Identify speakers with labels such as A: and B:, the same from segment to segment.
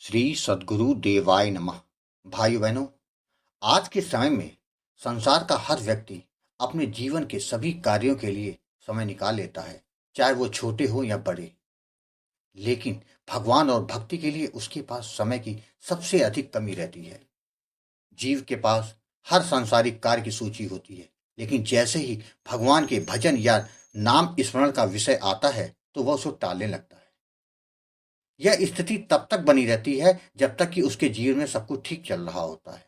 A: श्री सद्गुरु देवाय नमः। भाइयों बहनों, आज के समय में संसार का हर व्यक्ति अपने जीवन के सभी कार्यों के लिए समय निकाल लेता है, चाहे वो छोटे हो या बड़े। लेकिन भगवान और भक्ति के लिए उसके पास समय की सबसे अधिक कमी रहती है। जीव के पास हर सांसारिक कार्य की सूची होती है, लेकिन जैसे ही भगवान के भजन या नाम स्मरण का विषय आता है तो वह उसे टालने लगता है। यह स्थिति तब तक बनी रहती है जब तक कि उसके जीवन में सब कुछ ठीक चल रहा होता है।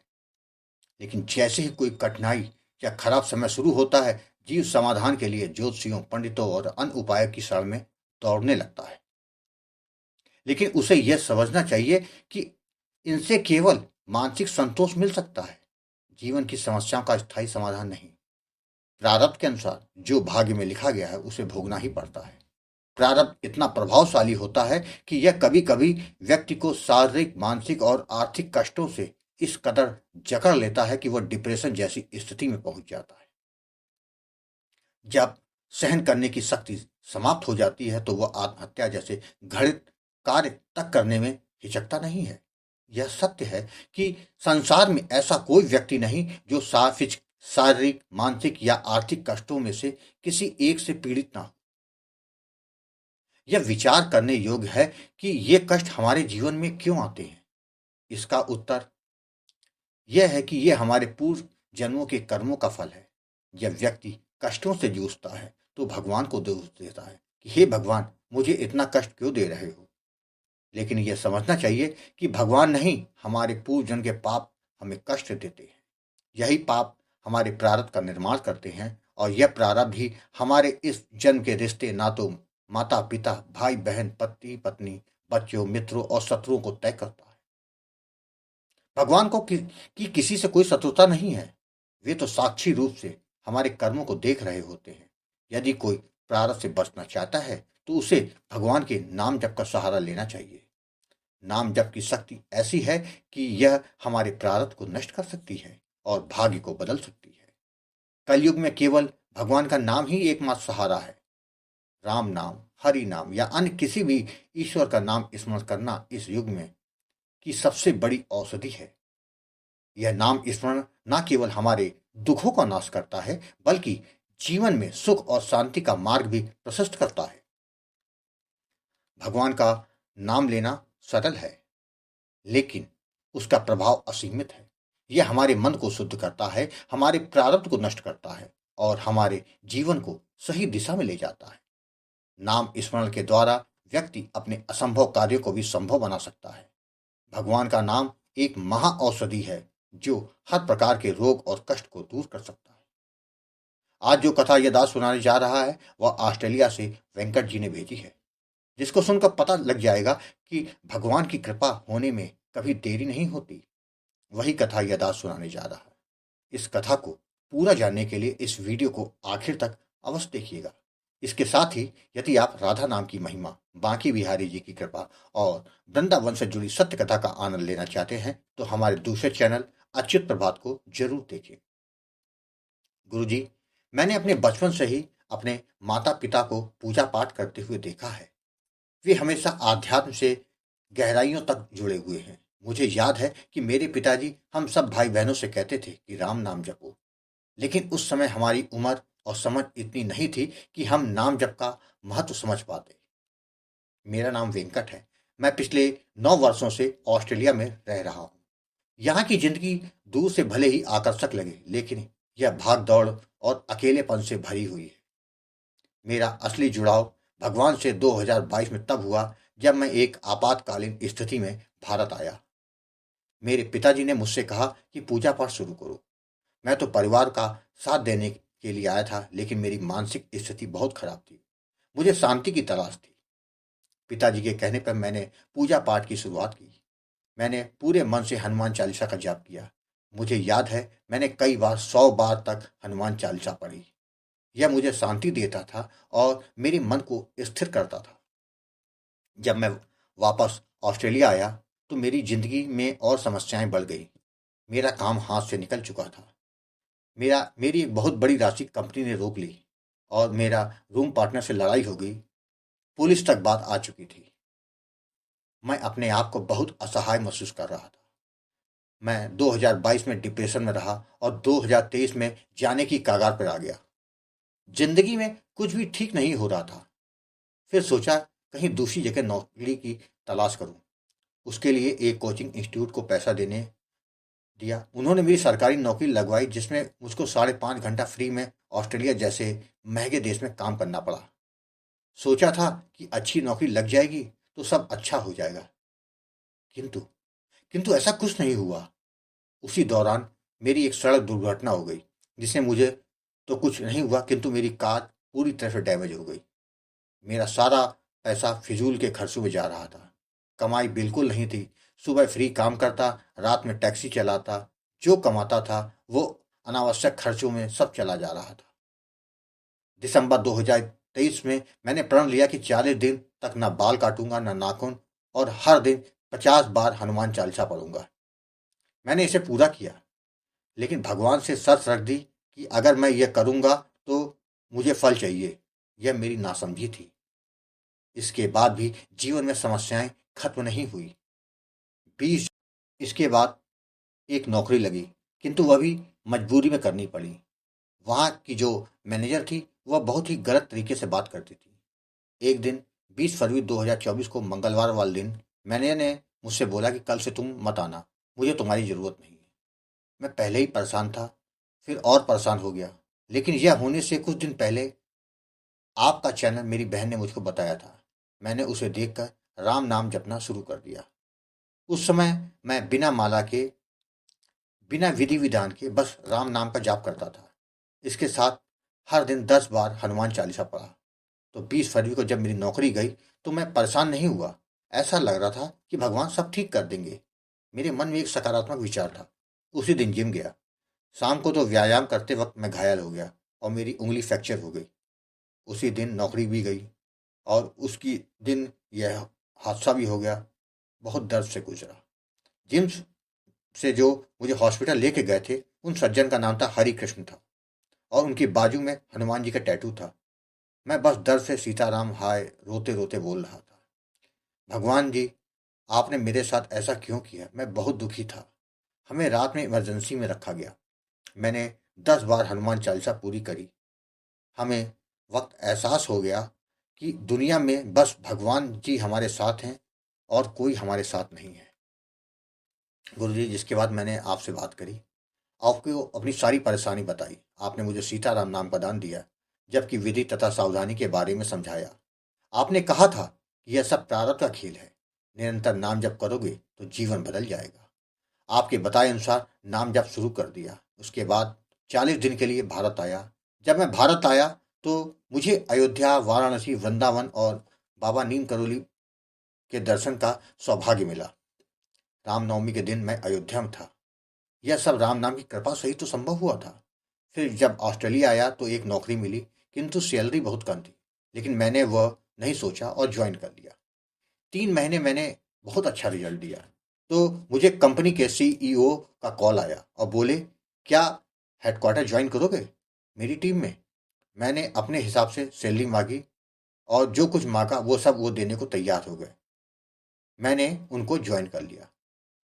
A: लेकिन जैसे ही कोई कठिनाई या खराब समय शुरू होता है, जीव समाधान के लिए ज्योतिषियों, पंडितों और अन्य उपायों की शरण में दौड़ने लगता है। लेकिन उसे यह समझना चाहिए कि इनसे केवल मानसिक संतोष मिल सकता है, जीवन की समस्याओं का स्थायी समाधान नहीं। प्रारब्ध के अनुसार जो भाग्य में लिखा गया है उसे भोगना ही पड़ता है। प्रारब्ध इतना प्रभावशाली होता है कि यह कभी कभी व्यक्ति को शारीरिक, मानसिक और आर्थिक कष्टों से इस कदर जकड़ लेता है कि वह डिप्रेशन जैसी स्थिति में पहुंच जाता है। जब सहन करने की शक्ति समाप्त हो जाती है तो वह आत्महत्या जैसे घृणित कार्य तक करने में हिचकता नहीं है। यह सत्य है कि संसार में ऐसा कोई व्यक्ति नहीं जो शारीरिक, मानसिक या आर्थिक कष्टों में से किसी एक से पीड़ित ना हो। यह विचार करने योग्य है कि ये कष्ट हमारे जीवन में क्यों आते हैं। इसका उत्तर यह है कि यह हमारे पूर्व जन्मों के कर्मों का फल है। जब व्यक्ति कष्टों से जूझता है तो भगवान को दोष देता है कि हे भगवान, मुझे इतना कष्ट क्यों दे रहे हो। लेकिन यह समझना चाहिए कि भगवान नहीं, हमारे पूर्व जन्म के पाप हमें कष्ट देते हैं। यही पाप हमारे प्रारब्ध का निर्माण करते हैं और यह प्रारब्ध ही हमारे इस जन्म के रिश्ते, नातों, माता पिता, भाई बहन, पति पत्नी, बच्चों, मित्रों और शत्रुओं को तय करता है। भगवान को कि किसी से कोई शत्रुता नहीं है। वे तो साक्षी रूप से हमारे कर्मों को देख रहे होते हैं। यदि कोई प्रारब्ध से बचना चाहता है तो उसे भगवान के नाम जप का सहारा लेना चाहिए। नाम जप की शक्ति ऐसी है कि यह हमारे प्रारब्ध को नष्ट कर सकती है और भाग्य को बदल सकती है। कलयुग में केवल भगवान का नाम ही एकमात्र सहारा है। राम नाम, हरि नाम या अन्य किसी भी ईश्वर का नाम स्मरण करना इस युग में की सबसे बड़ी औषधि है। यह नाम स्मरण न केवल हमारे दुखों का नाश करता है, बल्कि जीवन में सुख और शांति का मार्ग भी प्रशस्त करता है। भगवान का नाम लेना सरल है, लेकिन उसका प्रभाव असीमित है। यह हमारे मन को शुद्ध करता है, हमारे प्रारब्ध को नष्ट करता है और हमारे जीवन को सही दिशा में ले जाता है। नाम स्मरण के द्वारा व्यक्ति अपने असंभव कार्यों को भी संभव बना सकता है। भगवान का नाम एक महा औषधि है जो हर प्रकार के रोग और कष्ट को दूर कर सकता है। आज जो कथा यह दास सुनाने जा रहा है वह ऑस्ट्रेलिया से वेंकट जी ने भेजी है, जिसको सुनकर पता लग जाएगा कि भगवान की कृपा होने में कभी देरी नहीं होती। वही कथा यह दास सुनाने जा रहा है। इस कथा को पूरा जानने के लिए इस वीडियो को आखिर तक अवश्य देखिएगा। इसके साथ ही यदि आप राधा नाम की महिमा, बांकी बिहारी जी की कृपा और वृंदावन से जुड़ी सत्य कथा का आनंद लेना चाहते हैं तो हमारे दूसरे चैनल अच्युत प्रभात को जरूर देखिए। गुरु जी, मैंने अपने बचपन से ही अपने माता पिता को पूजा पाठ करते हुए देखा है। वे हमेशा आध्यात्म से गहराइयों तक जुड़े हुए हैं। मुझे याद है कि मेरे पिताजी हम सब भाई बहनों से कहते थे कि राम नाम जपो, लेकिन उस समय हमारी उम्र और समझ इतनी नहीं थी कि हम नाम जप का महत्व समझ पाते। मेरा नाम वेंकट है। मैं पिछले 9 वर्षों से ऑस्ट्रेलिया में रह रहा हूँ। यहाँ की जिंदगी दूर से भले ही आकर्षक लगे, लेकिन यह भाग दौड़ और अकेलेपन से भरी हुई है। मेरा असली जुड़ाव भगवान से 2022 में तब हुआ जब मैं एक आपातकालीन स्थिति में भारत आया। मेरे पिताजी ने मुझसे कहा कि पूजा पाठ शुरू करो। मैं तो परिवार का साथ देने के लिए आया था, लेकिन मेरी मानसिक स्थिति बहुत खराब थी। मुझे शांति की तलाश थी। पिताजी के कहने पर मैंने पूजा पाठ की शुरुआत की। मैंने पूरे मन से हनुमान चालीसा का जाप किया। मुझे याद है मैंने कई बार 100 बार तक हनुमान चालीसा पढ़ी। यह मुझे शांति देता था और मेरे मन को स्थिर करता था। जब मैं वापस ऑस्ट्रेलिया आया तो मेरी जिंदगी में और समस्याएं बढ़ गई। मेरा काम हाथ से निकल चुका था। मेरी एक बहुत बड़ी राशि कंपनी ने रोक ली और मेरा रूम पार्टनर से लड़ाई हो गई। पुलिस तक बात आ चुकी थी। मैं अपने आप को बहुत असहाय महसूस कर रहा था। मैं 2022 में डिप्रेशन में रहा और 2023 में जाने की कगार पर आ गया। जिंदगी में कुछ भी ठीक नहीं हो रहा था। फिर सोचा कहीं दूसरी जगह नौकरी की तलाश करूं। उसके लिए एक कोचिंग इंस्टीट्यूट को पैसा देने दिया। उन्होंने मेरी सरकारी नौकरी लगवाई जिसमें मुझको 5.5 घंटा फ्री में ऑस्ट्रेलिया जैसे महंगे देश में काम करना पड़ा। सोचा था कि अच्छी नौकरी लग जाएगी तो सब अच्छा हो जाएगा। किंतु किंतु ऐसा कुछ नहीं हुआ। उसी दौरान मेरी एक सड़क दुर्घटना हो गई जिससे मुझे तो कुछ नहीं हुआ किंतु मेरी कार पूरी तरह से डैमेज हो गई। मेरा सारा पैसा फिजूल के खर्चों में जा रहा था। कमाई बिल्कुल नहीं थी। सुबह फ्री काम करता, रात में टैक्सी चलाता। जो कमाता था वो अनावश्यक खर्चों में सब चला जा रहा था। दिसंबर 2023 में मैंने प्रण लिया कि 40 दिन तक ना बाल काटूंगा ना नाखून, और हर दिन 50 बार हनुमान चालीसा पढ़ूंगा। मैंने इसे पूरा किया, लेकिन भगवान से शर्त रख दी कि अगर मैं यह करूंगा तो मुझे फल चाहिए। यह मेरी नासमझी थी। इसके बाद भी जीवन में समस्याएं खत्म नहीं हुई। 20 इसके बाद एक नौकरी लगी, किंतु वह भी मजबूरी में करनी पड़ी। वहां की जो मैनेजर थी वह बहुत ही गलत तरीके से बात करती थी। एक दिन 20 फरवरी 2024 को मंगलवार वाले दिन मैनेजर ने मुझसे बोला कि कल से तुम मत आना, मुझे तुम्हारी जरूरत नहीं है। मैं पहले ही परेशान था, फिर और परेशान हो गया। लेकिन यह होने से कुछ दिन पहले आपका चैनल मेरी बहन ने मुझको बताया था। मैंने उसे देखकर राम नाम जपना शुरू कर दिया। उस समय मैं बिना माला के, बिना विधि विधान के बस राम नाम का जाप करता था। इसके साथ हर दिन 10 बार हनुमान चालीसा पढ़ा। तो 20 फरवरी को जब मेरी नौकरी गई तो मैं परेशान नहीं हुआ। ऐसा लग रहा था कि भगवान सब ठीक कर देंगे। मेरे मन में एक सकारात्मक विचार था। उसी दिन जिम गया। शाम को तो व्यायाम करते वक्त मैं घायल हो गया और मेरी उंगली फ्रैक्चर हो गई। उसी दिन नौकरी भी गई और उसकी दिन यह हादसा भी हो गया। बहुत दर्द से गुजरा। जिम से जो मुझे हॉस्पिटल लेके गए थे उन सज्जन का नाम था हरि कृष्ण था, और उनकी बाजू में हनुमान जी का टैटू था। मैं बस दर्द से सीताराम हाय रोते रोते बोल रहा था। भगवान जी, आपने मेरे साथ ऐसा क्यों किया? मैं बहुत दुखी था। हमें रात में इमरजेंसी में रखा गया। मैंने 10 बार हनुमान चालीसा पूरी करी। हमें वक्त एहसास हो गया कि दुनिया में बस भगवान जी हमारे साथ हैं और कोई हमारे साथ नहीं है। गुरुजी, जिसके बाद मैंने आपसे बात करी, आपको अपनी सारी परेशानी बताई। आपने मुझे सीताराम नाम का दान दिया, जबकि विधि तथा सावधानी के बारे में समझाया। आपने कहा था कि यह सब प्रारब्ध का खेल है। निरंतर नाम जप करोगे तो जीवन बदल जाएगा। आपके बताए अनुसार नाम जप शुरू कर दिया। उसके बाद 40 दिन के लिए भारत आया। जब मैं भारत आया तो मुझे अयोध्या, वाराणसी, वृंदावन और बाबा नीम करोली के दर्शन का सौभाग्य मिला। रामनवमी के दिन मैं अयोध्या में था। यह सब राम नाम की कृपा से ही तो संभव हुआ था। फिर जब ऑस्ट्रेलिया आया तो एक नौकरी मिली, किंतु सैलरी बहुत कम थी। लेकिन मैंने वह नहीं सोचा और ज्वाइन कर लिया। 3 महीने मैंने बहुत अच्छा रिजल्ट दिया तो मुझे कंपनी के CEO का कॉल आया और बोले, क्या हेडक्वार्टर ज्वाइन करोगे मेरी टीम में? मैंने अपने हिसाब से सैलरी मांगी और जो कुछ मांगा वो सब वो देने को तैयार हो गए। मैंने उनको ज्वाइन कर लिया।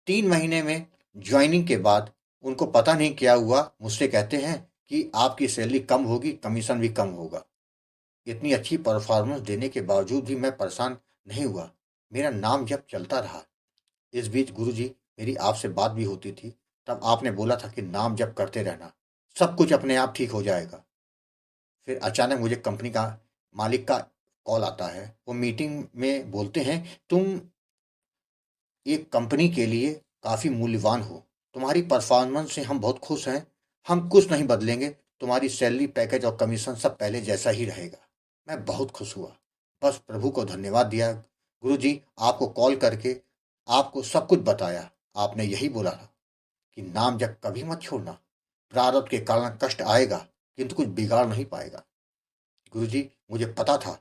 A: 3 महीने में ज्वाइनिंग के बाद उनको पता नहीं क्या हुआ, मुझसे कहते हैं कि आपकी सैलरी कम होगी, कमीशन भी कम होगा। इतनी अच्छी परफॉर्मेंस देने के बावजूद भी मैं परेशान नहीं हुआ। मेरा नाम जब चलता रहा। इस बीच गुरुजी, मेरी आपसे बात भी होती थी। तब आपने बोला था कि नाम जप करते रहना, सब कुछ अपने आप ठीक हो जाएगा। फिर अचानक मुझे कंपनी का मालिक का कॉल आता है। वो मीटिंग में बोलते हैं, तुम एक कंपनी के लिए काफ़ी मूल्यवान हो। तुम्हारी परफॉर्मेंस से हम बहुत खुश हैं। हम कुछ नहीं बदलेंगे। तुम्हारी सैलरी, पैकेज और कमीशन सब पहले जैसा ही रहेगा। मैं बहुत खुश हुआ। बस प्रभु को धन्यवाद दिया। गुरुजी, आपको कॉल करके आपको सब कुछ बताया। आपने यही बोला था कि नाम जब कभी मत छोड़ना। प्रारब्ध के कारण कष्ट आएगा किंतु कुछ बिगाड़ नहीं पाएगा। गुरुजी, मुझे पता था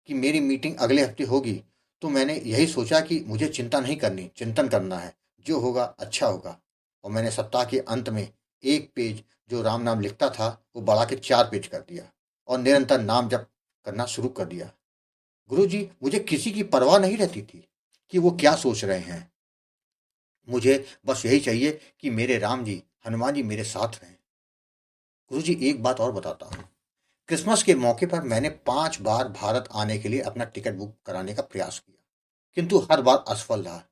A: कि मेरी मीटिंग अगले हफ्ते होगी, तो मैंने यही सोचा कि मुझे चिंता नहीं करनी, चिंतन करना है। जो होगा अच्छा होगा। और मैंने सप्ताह के अंत में एक पेज जो राम नाम लिखता था वो बढ़ा के 4 पेज कर दिया और निरंतर नाम जप करना शुरू कर दिया। गुरु जी, मुझे किसी की परवाह नहीं रहती थी। कि वो क्या सोच रहे हैं। मुझे बस यही चाहिए कि मेरे राम जी, हनुमान जी मेरे साथ रहें। गुरुजी, एक बात और बताता हूँ। क्रिसमस के मौके पर मैंने 5 बार भारत आने के लिए अपना टिकट बुक कराने का प्रयास किया, किंतु हर बार असफल रहा।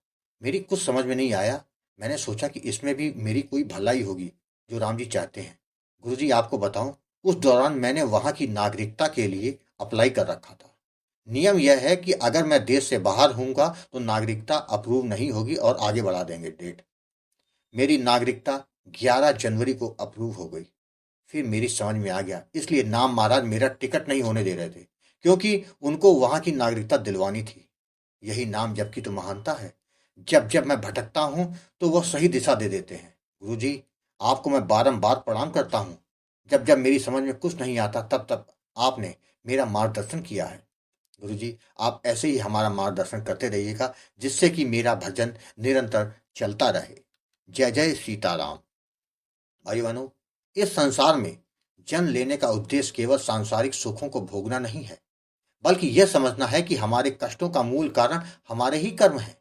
A: मेरी कुछ समझ में नहीं आया। मैंने सोचा कि इसमें भी मेरी कोई भलाई होगी, जो राम जी चाहते हैं। गुरुजी, आपको बताऊं, उस दौरान मैंने वहां की नागरिकता के लिए अप्लाई कर रखा था। नियम यह है कि अगर मैं देश से बाहर हूँगा तो नागरिकता अप्रूव नहीं होगी और आगे बढ़ा देंगे डेट। मेरी नागरिकता 11 जनवरी को अप्रूव हो गई। फिर मेरी समझ में आ गया, इसलिए नाम महाराज मेरा टिकट नहीं होने दे रहे थे, क्योंकि उनको वहां की नागरिकता दिलवानी थी। यही नाम जप की तो महानता है। जब जब मैं भटकता हूं तो वह सही दिशा दे देते हैं। गुरुजी, आपको मैं बारंबार प्रणाम करता हूं। जब जब मेरी समझ में कुछ नहीं आता तब तब आपने मेरा मार्गदर्शन किया है। गुरुजी, आप ऐसे ही हमारा मार्गदर्शन करते रहिएगा, जिससे कि मेरा भजन निरंतर चलता रहे। जय जय सीताराम। भाई बहनों, इस संसार में जन्म लेने का उद्देश्य केवल सांसारिक सुखों को भोगना नहीं है, बल्कि यह समझना है कि हमारे कष्टों का मूल कारण हमारे ही कर्म है।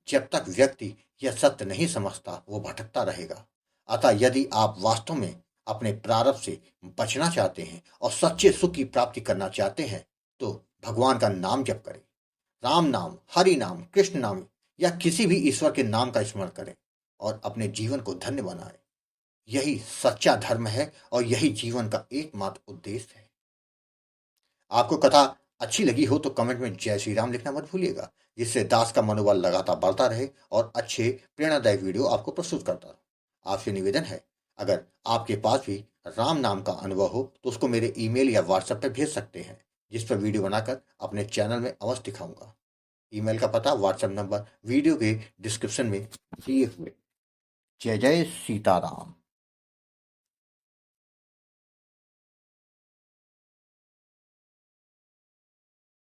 A: जब तक व्यक्ति यह सत्य नहीं समझता, वो भटकता रहेगा। अतः यदि आप वास्तव में अपने प्रारब्ध से बचना चाहते हैं और सच्चे सुख की प्राप्ति करना चाहते हैं, तो भगवान का नाम जप करें। राम नाम, हरि नाम, कृष्ण नाम या किसी भी ईश्वर के नाम का स्मरण करें और अपने जीवन को धन्य बनाएं। यही सच्चा धर्म है और यही जीवन का एकमात्र उद्देश्य है। आपको कथा अच्छी लगी हो तो कमेंट में जय श्री राम लिखना मत भूलिएगा, जिससे दास का मनोबल लगातार बढ़ता रहे और अच्छे प्रेरणादायक वीडियो आपको प्रस्तुत करता रहूं। आपसे निवेदन है, अगर आपके पास भी राम नाम का अनुभव हो तो उसको मेरे ईमेल या व्हाट्सएप पे भेज सकते हैं, जिस पर वीडियो बनाकर अपने चैनल में अवश्य दिखाऊंगा। ईमेल का पता, व्हाट्सएप नंबर वीडियो के डिस्क्रिप्शन में दिए हुए। जय जय सीताराम।